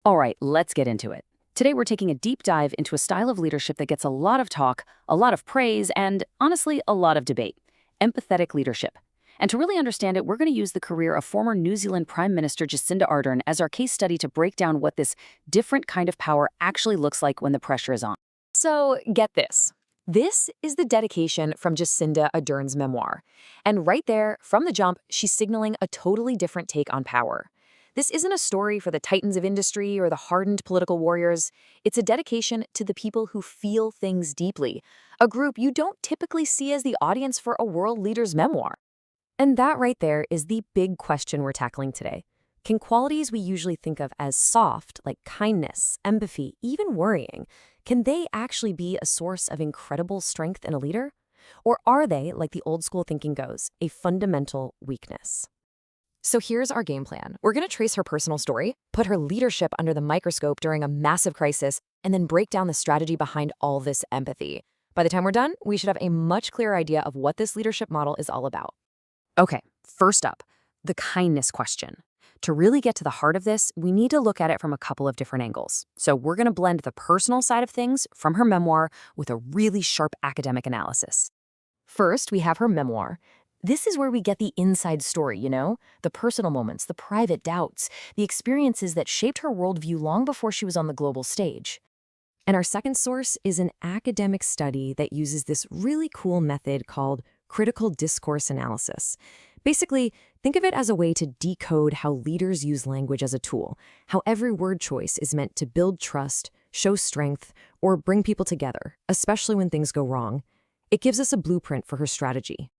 All right, let's get into it. Today we're taking a deep dive into a style of leadership that gets a lot of talk, a lot of praise, and honestly, a lot of debate. Empathetic leadership. And to really understand it, we're going to use the career of former New Zealand Prime Minister Jacinda Ardern as our case study to break down what this different kind of power actually looks like when the pressure is on. So get this. This is the dedication from Jacinda Ardern's memoir. And right there, from the jump, she's signaling a totally different take on power. This isn't a story for the titans of industry or the hardened political warriors. It's a dedication to the people who feel things deeply, a group you don't typically see as the audience for a world leader's memoir. And that right there is the big question we're tackling today. Can qualities we usually think of as soft, like kindness, empathy, even worrying, can they actually be a source of incredible strength in a leader? Or are they, like the old school thinking goes, a fundamental weakness? So here's our game plan. We're going to trace her personal story, put her leadership under the microscope during a massive crisis, and then break down the strategy behind all this empathy. By the time we're done, we should have a much clearer idea of what this leadership model is all about. Okay, first up, the kindness question. To really get to the heart of this, we need to look at it from a couple of different angles. So we're going to blend the personal side of things from her memoir with a really sharp academic analysis. First, we have her memoir. This is where we get the inside story, the personal moments, the private doubts, the experiences that shaped her worldview long before she was on the global stage. And our second source is an academic study that uses this really cool method called critical discourse analysis. Basically, think of it as a way to decode how leaders use language as a tool, how every word choice is meant to build trust, show strength, or bring people together, especially when things go wrong. It gives us a blueprint for her strategy.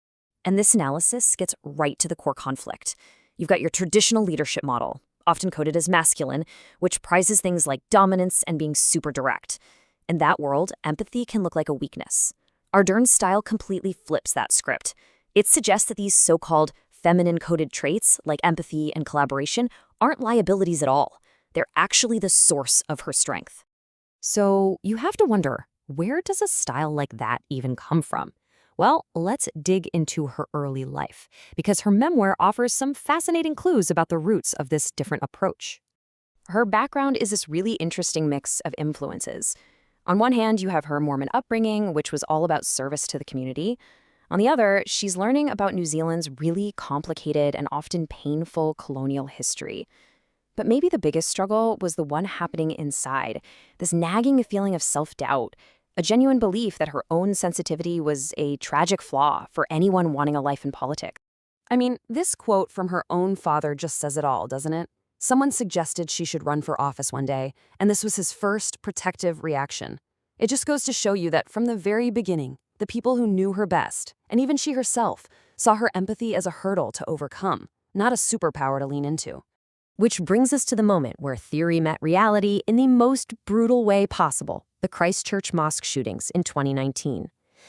And this analysis gets right to the core conflict. You've got your traditional leadership model, often coded as masculine, which prizes things like dominance and being super direct. In that world, empathy can look like a weakness. Ardern's style completely flips that script. It suggests that these so-called feminine-coded traits, like empathy and collaboration, aren't liabilities at all. They're actually the source of her strength. So you have to wonder, where does a style like that even come from? Well, let's dig into her early life, because her memoir offers some fascinating clues about the roots of this different approach. Her background is this really interesting mix of influences. On one hand, you have her Mormon upbringing, which was all about service to the community. On the other, she's learning about New Zealand's really complicated and often painful colonial history. But maybe the biggest struggle was the one happening inside, this nagging feeling of self-doubt, a genuine belief that her own sensitivity was a tragic flaw for anyone wanting a life in politics. I mean, this quote from her own father just says it all, doesn't it? Someone suggested she should run for office one day, and this was his first protective reaction. It just goes to show you that from the very beginning, the people who knew her best, and even she herself, saw her empathy as a hurdle to overcome, not a superpower to lean into. Which brings us to the moment where theory met reality in the most brutal way possible, the Christchurch mosque shootings in 2019.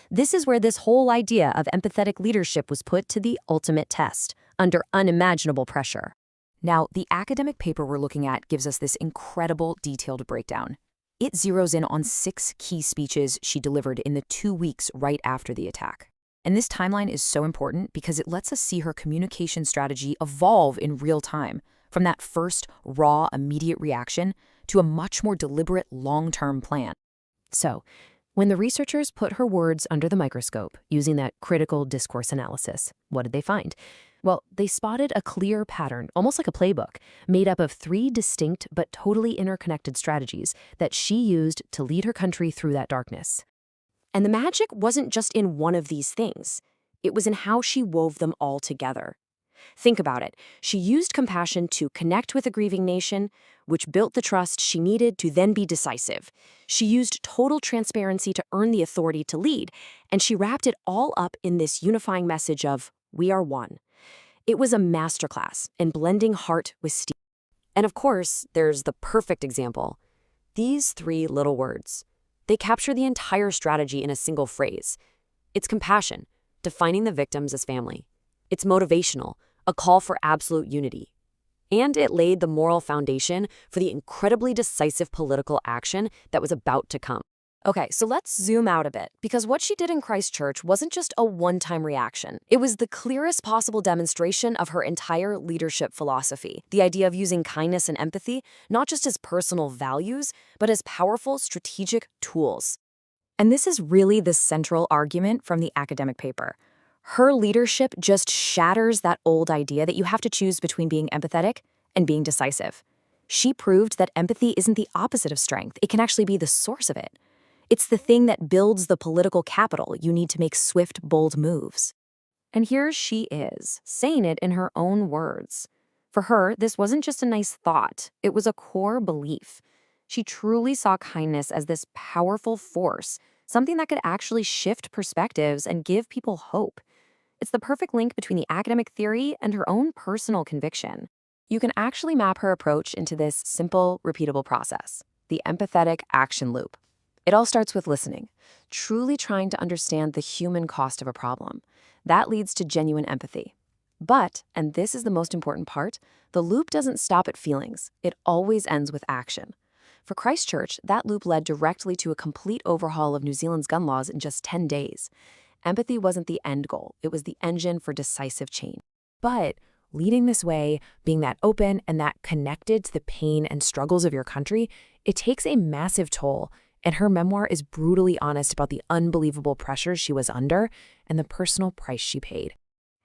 This is where this whole idea of empathetic leadership was put to the ultimate test, under unimaginable pressure. Now, the academic paper we're looking at gives us this incredible detailed breakdown. It zeroes in on 6 key speeches she delivered in the 2 weeks right after the attack. And this timeline is so important because it lets us see her communication strategy evolve in real time, from that first, raw, immediate reaction to a much more deliberate, long-term plan. So, when the researchers put her words under the microscope using that critical discourse analysis, what did they find? Well, they spotted a clear pattern, almost like a playbook, made up of 3 distinct but totally interconnected strategies that she used to lead her country through that darkness. And the magic wasn't just in one of these things. It was in how she wove them all together. Think about it. She used compassion to connect with a grieving nation, which built the trust she needed to then be decisive. She used total transparency to earn the authority to lead, and she wrapped it all up in this unifying message of, "We are one." It was a masterclass in blending heart with steel. And of course, there's the perfect example. These 3 little words. They capture the entire strategy in a single phrase. It's compassion, defining the victims as family. It's motivational, a call for absolute unity. And it laid the moral foundation for the incredibly decisive political action that was about to come. Okay, so let's zoom out a bit, because what she did in Christchurch wasn't just a one-time reaction. It was the clearest possible demonstration of her entire leadership philosophy, the idea of using kindness and empathy, not just as personal values, but as powerful strategic tools. And this is really the central argument from the academic paper. Her leadership just shatters that old idea that you have to choose between being empathetic and being decisive. She proved that empathy isn't the opposite of strength, it can actually be the source of it. It's the thing that builds the political capital you need to make swift, bold moves. And here she is, saying it in her own words. For her, this wasn't just a nice thought, it was a core belief. She truly saw kindness as this powerful force, something that could actually shift perspectives and give people hope. It's the perfect link between the academic theory and her own personal conviction. You can actually map her approach into this simple, repeatable process, the empathetic action loop. It all starts with listening, truly trying to understand the human cost of a problem. That leads to genuine empathy. But, and this is the most important part, the loop doesn't stop at feelings. It always ends with action. For Christchurch, that loop led directly to a complete overhaul of New Zealand's gun laws in just 10 days. Empathy wasn't the end goal, it was the engine for decisive change. But leading this way, being that open and that connected to the pain and struggles of your country, it takes a massive toll. And her memoir is brutally honest about the unbelievable pressures she was under and the personal price she paid.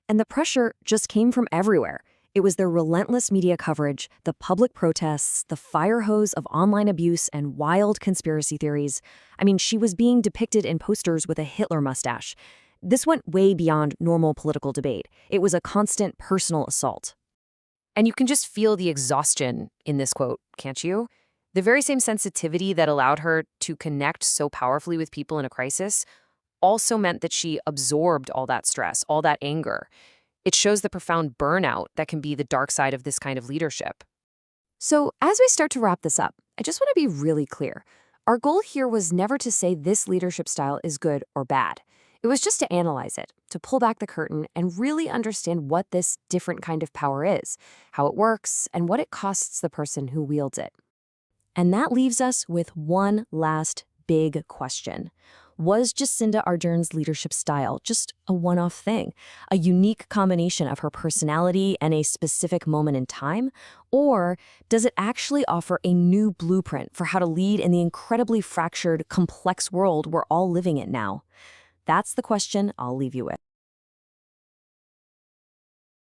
And the pressure just came from everywhere. It was their relentless media coverage, the public protests, the fire hose of online abuse and wild conspiracy theories. I mean, she was being depicted in posters with a Hitler mustache. This went way beyond normal political debate. It was a constant personal assault. And you can just feel the exhaustion in this quote, can't you? The very same sensitivity that allowed her to connect so powerfully with people in a crisis also meant that she absorbed all that stress, all that anger. It shows the profound burnout that can be the dark side of this kind of leadership. So, as we start to wrap this up, I just want to be really clear. Our goal here was never to say this leadership style is good or bad. It was just to analyze it, to pull back the curtain and really understand what this different kind of power is, how it works, and what it costs the person who wields it. And that leaves us with one last big question. Was Jacinda Ardern's leadership style just a one-off thing, a unique combination of her personality and a specific moment in time? Or does it actually offer a new blueprint for how to lead in the incredibly fractured, complex world we're all living in now? That's the question I'll leave you with.